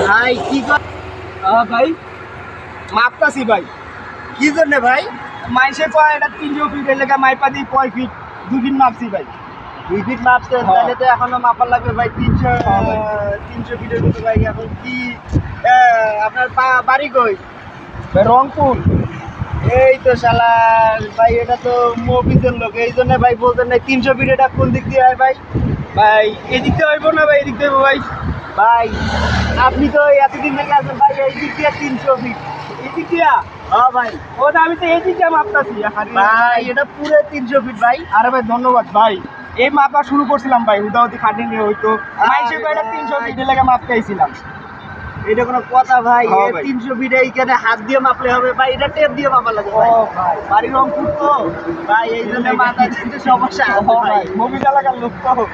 ভাই কি ভাই মাপতাছি ভাই। কি জন্য ভাই? মাইসে কয় এটা 300 ফিট এলাকা মাইপা দিই 5 ফিট 2 ফিট মাপছি ভাই। 2 ফিট মাপছেন, হ্যাঁ। তাহলে তো এখনো মাপার লাগবে ভাই 300 হ্যাঁ ভাই। 300 ফিটের মতো ভাই। এখন কি আপনার বাড়ি কই? ভাই রংপুর। এই তো শালা ভাই, এটা তো মফিজের লোক, এই জন্য ভাই বলতেন না 300 ফিট এটা কোন দিক দিয়ে হয় ভাই? ভাই এদিক দিয়ে হইব না ভাই, এদিক দিয়ে হইব ভাই। ভাই আপনি তো এতদিন থেকে আছেন ভাই, এই দিক দিয়ে 300 ফিট। এদিক দিয়া হ্যাঁ ভাই। ওটা আমি তো এদিক দিয়ে মাপতাছি। ভাই এটা পুরো 300 ফিট ভাই। আরে ভাই ধন্যবাদ ভাই, এই মাপা শুরু করছিলাম ভাই, হুদাহুদি খাটিং হইতো। মাইসে কয় এটা 300 ফিট এলাকা মাপতে আইছিলাম। এটা কোনো কথা ভাই? হ্যাঁ ভাই। 300 ফিট এইখানে হাত দিয়ে মাপলে হবে ভাই? এটা টেপ দিয়ে মাপা লাগে ও ভাই। ভাই বাড়ি রংপুর তো ভাই এই জন্য মাথা কিন্তু সমস্যা আছে ভাই, ভাই। মুভি এলাকার লোক তো।